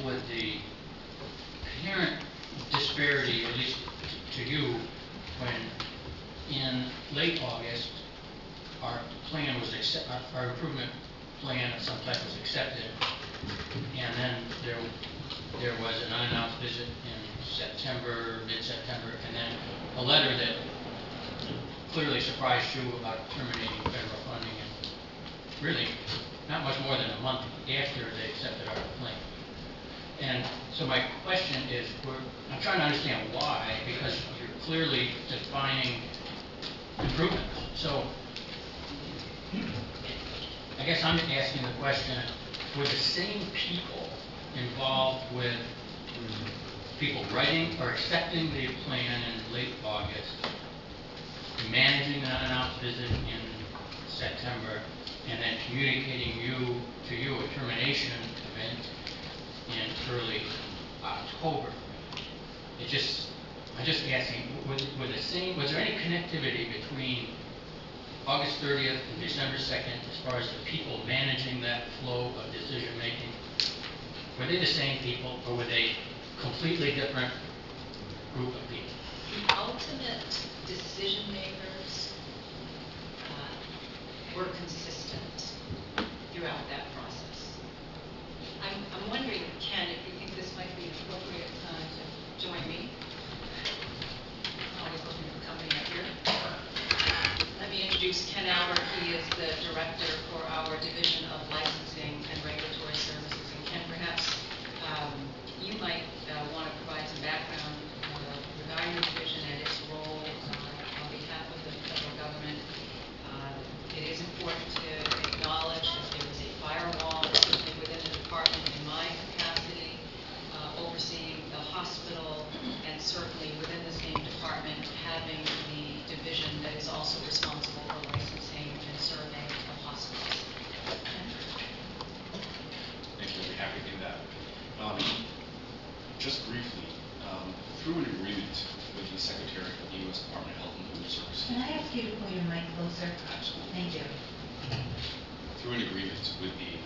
with the apparent disparity, at least to you, when in late August our plan was our improvement plan of some type was accepted, and then there was an unannounced visit in September, mid-September, and then a letter that clearly surprised you about terminating federal funding, and really not much more than a month after they accepted our plan. And so my question is, I'm trying to understand why, because you're clearly defining improvement. So I guess I'm asking the question, were the same people involved with people writing or accepting the plan in late August, managing an unannounced visit in September, and then communicating to you a termination event in early October? I'm just asking, was there any connectivity between August 30th and December 2nd as far as the people managing that flow of decision making? Were they the same people, or were they completely different group of people? The ultimate decision makers were consistent throughout that process. I'm wondering, Ken, if you think this might be an appropriate time to join me. I'm always looking for company up here. Let me introduce Ken Albert. He is the director for our Division of Licensing and Regulatory Services. And Ken, perhaps you might want to provide some background regarding the division and its role on behalf of the federal government. It is important to acknowledge that there is a firewall, certainly within the department, in my capacity, overseeing the hospital, and certainly within the same department, having the division that is also responsible for licensing and surveying of hospitals. Thank you. I'd be happy to do that. Just briefly, through an agreement with the Secretary of the U.S. Department of Health and Human Services. Can I ask you to pull your mic closer? Absolutely. Thank you. Through an agreement with the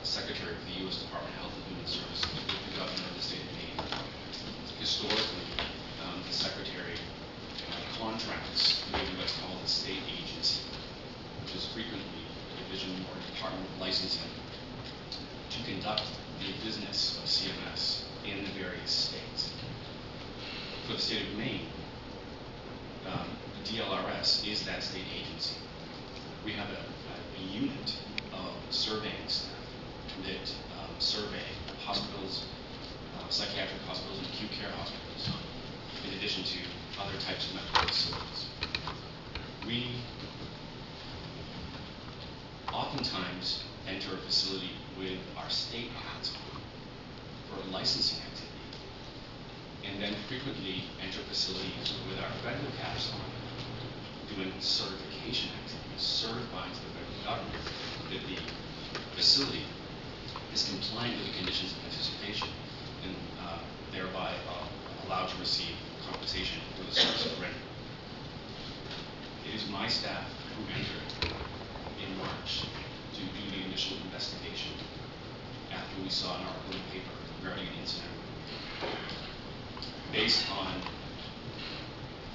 Secretary of the U.S. Department of Health and Human Services, with the Governor of the State of Maine, historically, the Secretary contracts with what's called a state agency, which is frequently a division or department of licensing, to conduct the business of CMS in the various states. For the state of Maine, the DLRS is that state agency. We have a unit of surveying staff that survey hospitals, psychiatric hospitals, and acute care hospitals, in addition to other types of medical facilities. We oftentimes enter a facility with our state hats on for licensing activity, and then frequently enter facilities with our federal caps on, doing certification activities, certifying to the federal government that the facility is compliant with the conditions of participation, and thereby allowed to receive compensation for the services rendered. It is my staff who entered in March to do the initial investigation after we saw an article in the paper regarding an incident. Based on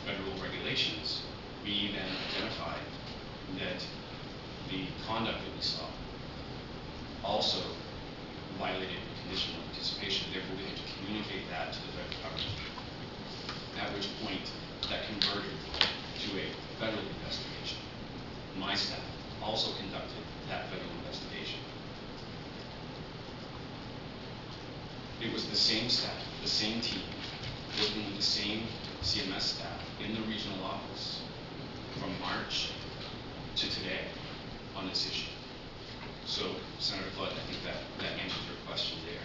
federal regulations, we then identified that the conduct that we saw also violated the condition of participation. Therefore, we had to communicate that to the federal government. At which point, that converted to a federal investigation. My staff also conducted that federal investigation. It was the same staff, the same team, working with the same CMS staff in the regional office from March to today on this issue. So, Senator Flood, I think that answers your question there.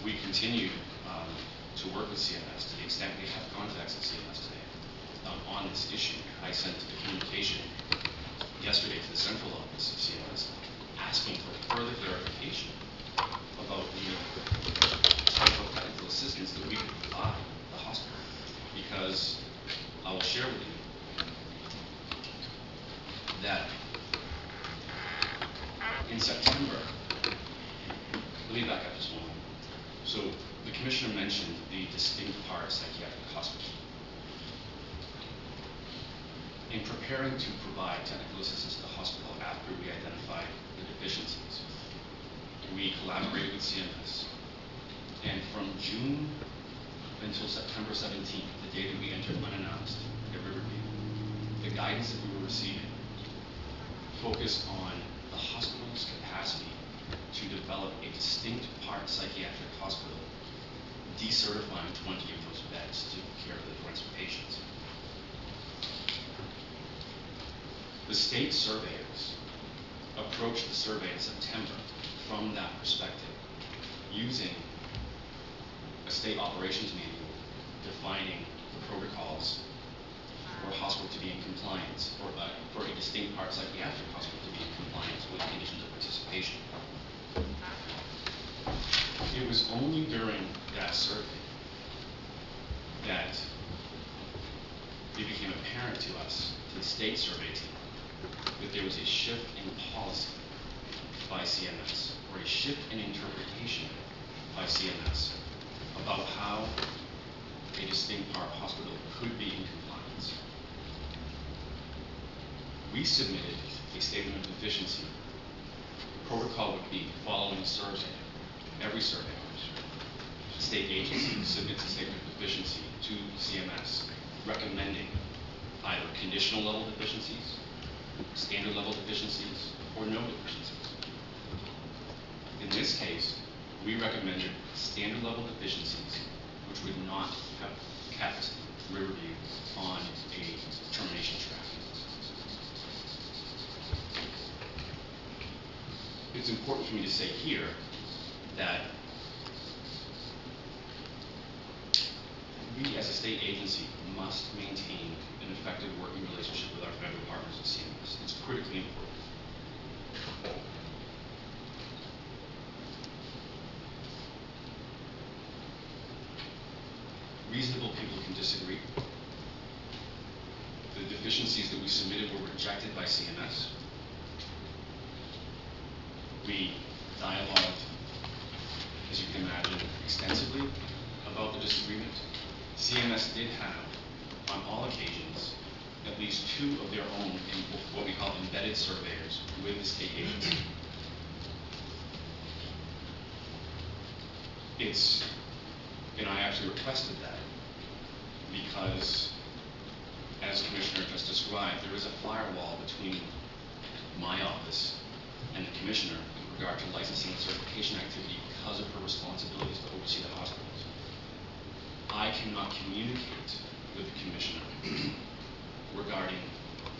We continue to work with CMS to the extent we have contacts at CMS today on this issue. I sent a communication yesterday to the central office of CMS asking for further clarification about the type of technical assistance that we could provide the hospital. Because I will share with you that in September, let me back up just one moment. So the commissioner mentioned the distinct part psychiatric hospital. In preparing to provide technical assistance to the hospital after we identified the deficiencies, we collaborated with CMS. And from June until September 17th, the day that we entered unannounced at Riverview, the guidance that we were receiving focused on the hospital's capacity to develop a distinct part psychiatric hospital, decertifying 20 of those beds to care for the forensic patients. The state surveyors approached the survey in September from that perspective, using a state operations manual defining the protocols for a hospital to be in compliance, or for a distinct part psychiatric hospital to be in compliance with conditions of participation. It was only during that survey that it became apparent to us, to the state survey team, that there was a shift in policy by CMS, or a shift in interpretation by CMS about how a distinct part hospital could be in compliance. We submitted a statement of deficiency. The protocol would be following survey. Every survey, the state agency submits a statement of deficiency to CMS, recommending either conditional level deficiencies, standard level deficiencies, or no deficiencies. In this case, we recommended standard level deficiencies, which would not have kept Riverview on a termination track. It's important for me to say here that we as a state agency must maintain an effective working relationship with our federal partners at CMS. It's critically important. Reasonable people can disagree. The deficiencies that we submitted were rejected by CMS. We dialogued, as you can imagine, extensively about the disagreement. CMS did have, on all occasions, at least 2 of their own, what we call embedded surveyors, with the state agency. And I actually requested that because, as the Commissioner just described, there is a firewall between my office and the Commissioner with regard to licensing and certification activity because of her responsibilities to oversee the hospitals. I cannot communicate with the Commissioner regarding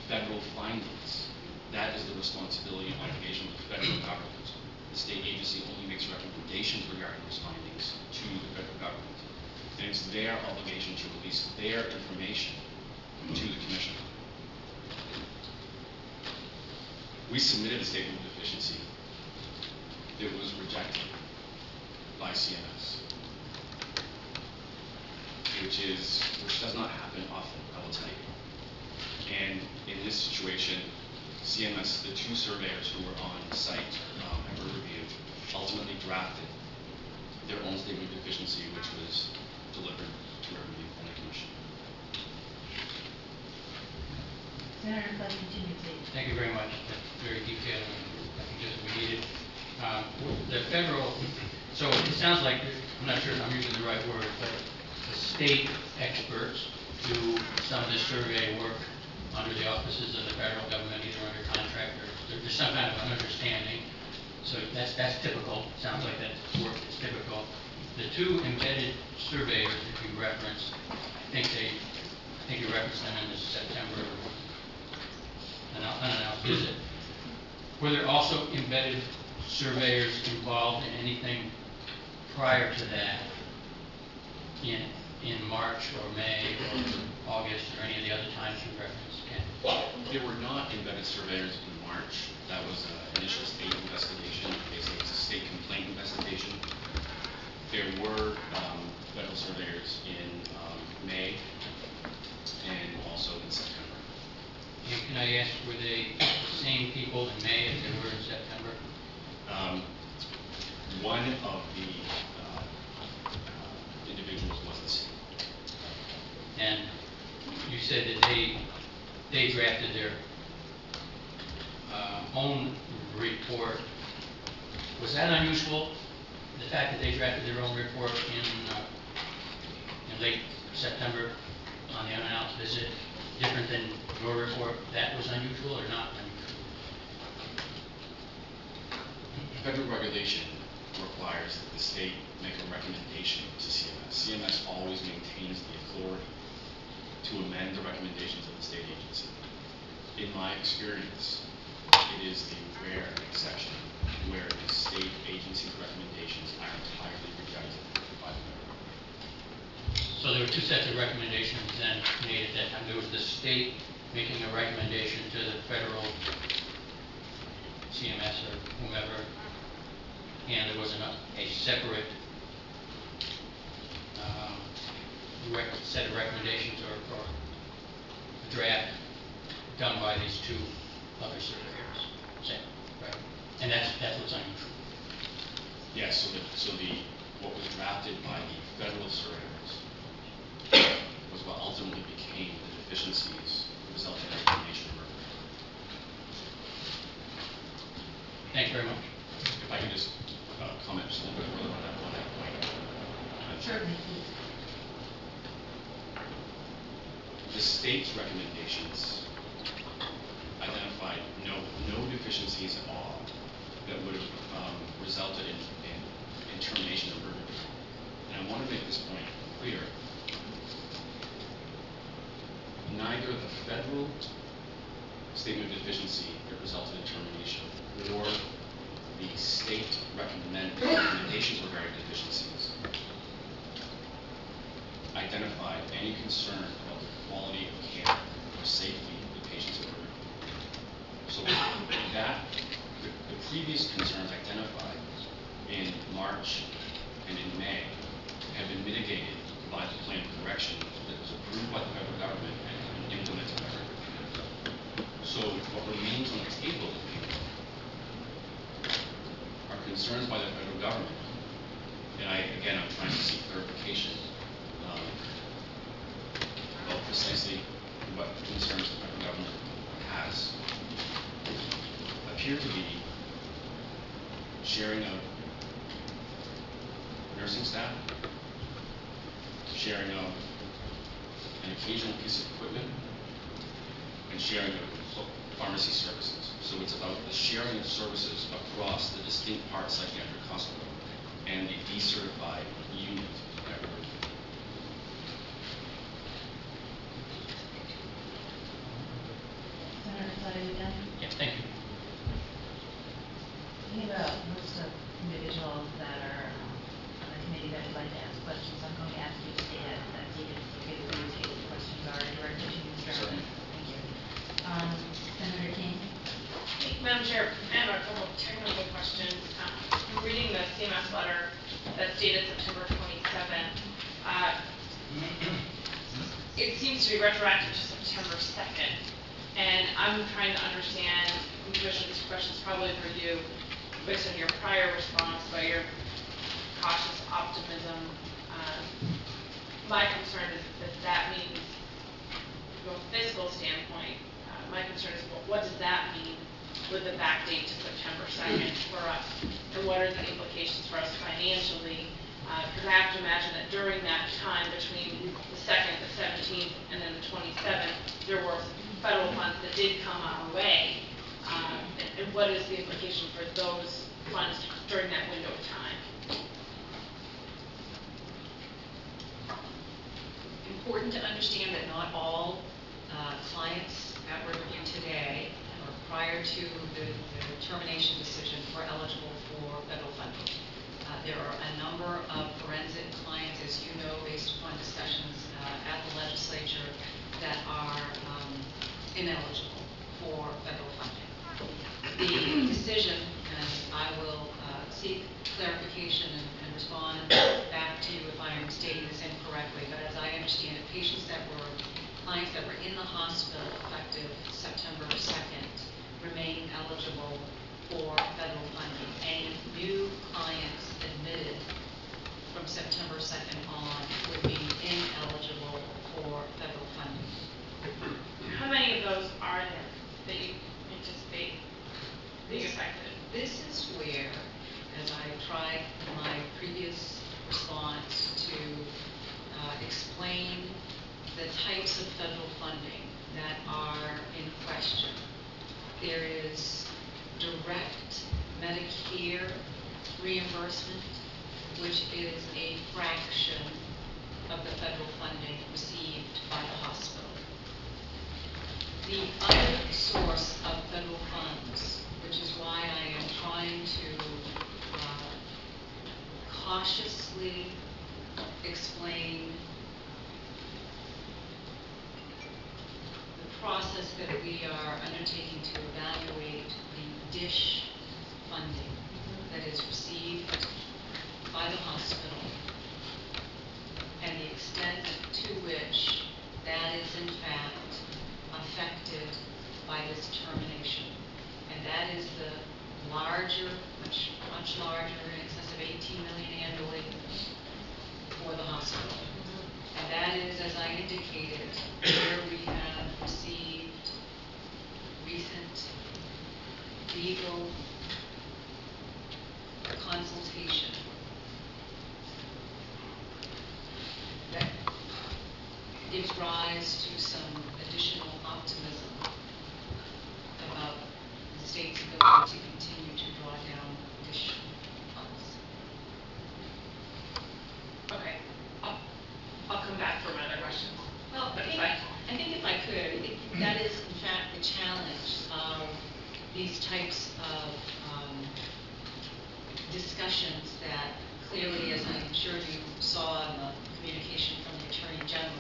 federal findings. That is the responsibility and obligation of the federal government. The state agency only makes recommendations regarding those findings to the federal government. And it's their obligation to release their information to the Commissioner. We submitted a statement of deficiency that was rejected by CMS, which does not happen often, I will tell you. And in this situation, CMS, the 2 surveyors who were on site at Riverview, ultimately drafted their own statement of deficiency, which was delivered to Riverview and the Commission. Senator Clay, continue, please. Thank you very much. That's very detailed, and I think just what we needed. The federal, so it sounds like, I'm not sure if I'm using the right word, but the state experts do some of this survey work under the auspices of the federal government, either under contract or there's some kind of an understanding. So that's typical. Sounds like that work is typical. The 2 embedded surveyors that you referenced, I think you referenced them in the September unannounced visit. Were there also embedded surveyors involved in anything prior to that, in March or May or August or any of the other times you referenced, Ken? There were not embedded surveyors in March. That was an initial state investigation. Basically, it was a state complaint investigation. There were federal surveyors in May and also in September. And can I ask, were they the same people in May as they were in September? One of the said that they drafted their own report. Was that unusual? The fact that they drafted their own report in late September on the unannounced visit, different than your report, that was unusual or not unusual? Federal regulation requires that the state make a recommendation to CMS. CMS always maintains the authority to amend the recommendations of the state agency. In my experience, it is the rare exception where the state agency's recommendations are entirely rejected by the federal government. So there were two sets of recommendations then made at that time. There was the state making a recommendation to the federal CMS or whomever, and there was a separate set of recommendations or a draft done by these two other surveyors. Is that right? And that's what's unusual. Yes, what was drafted by the federal surveyors was what ultimately became the deficiencies resulting in the termination of Riverview. Thank you very much. If I could just comment just a little bit further on that point. Certainly, please. The state's recommendations identified no deficiencies at all that would have resulted in termination of Riverview. And I want to make this point clear. Neither the federal statement of deficiency that resulted in termination or the state recommendations regarding deficiencies identified any concern about the quality of care or safety of the patients at Riverview. So the previous concerns identified in March and in May have been mitigated by the plan of correction that was approved by the federal government and implemented by Riverview. So what remains on the table are concerns by the federal government. And I'm trying to seek clarification about precisely what concerns the federal government has. Appear to be sharing of nursing staff, sharing of an occasional piece of equipment, and sharing of pharmacy services. So it's about the sharing of services across the distinct part psychiatric hospital and the decertified unit at Riverview. Senator Clay, you done? Yeah, thank you. We have a list of individuals that are on the committee that would like to ask questions. I'm going to ask you to stay at that seat if it's okay with you. Take the questions are directed to you, Mr. Evans. Thank you. Senator King? Madam Chair, I have a couple of technical questions. I'm reading the CMS letter that's dated September 27th. It seems to be retroactive to September 2nd. And I'm trying to understand, Commissioner, this question is probably for you, based on your prior response, by your cautious optimism. My concern is that means, from a fiscal standpoint, my concern is what does that mean with the back date to September 2nd for us? And what are the implications for us financially? Because I have to imagine that during that time between the 2nd, the 17th, and then the 27th, there were federal funds that did come our way. And what is the implication for those funds during that window of time? Important to understand that not all clients at Riverview today, or prior to the termination decision, were eligible for federal funding. There are a number of forensic clients, as you know, based upon discussions at the legislature, that are ineligible for federal funding. The decision, and I will seek clarification and respond back to you if I am stating this incorrectly, but as I understand it, clients that were in the hospital effective September 2nd remain eligible for federal funding. Any new clients admitted from September 2nd on would be ineligible for federal funding. How many of those are there that you anticipate being affected? This is where, as I tried in my previous response to explain the types of federal funding that are in question. There is direct Medicare reimbursement, which is a fraction of the federal funding received by the hospital. The other source of federal funds, which is why I am trying to cautiously explain the process that we are undertaking to evaluate the DISH funding that is received by the hospital and the extent to which that is in fact affected by this termination. And that is the larger, much larger, in excess of 18 million annually for the hospital. And that is, as I indicated, where we have received recent legal consultation that gives rise to some additional optimism about the state's ability to continue to draw down additional funds. Okay, I'll come back for my other questions. Well, But I think if I could, I think that is in fact the challenge of these types of discussions that clearly, as I'm sure you saw in the communication from the Attorney General,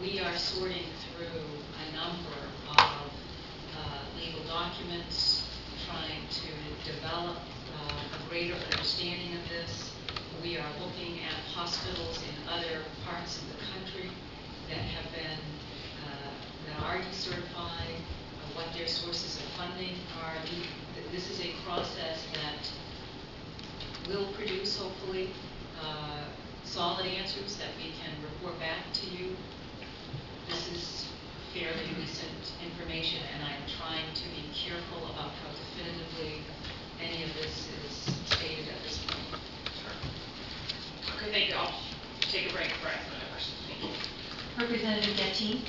we are sorting through a number of legal documents, trying to develop a greater understanding of this. We are looking at hospitals in other parts of the country that have been, that are decertified, what their sources of funding are. This is a process that will produce, hopefully, solid answers that we can report back to you. This is fairly recent information, and I'm trying to be careful about how definitively any of this is stated at this point. Okay, thank you. I'll take a break for asking other questions. Thank you. Representative Gettine.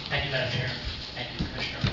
Thank you, Madam Chair. Thank you, Commissioner.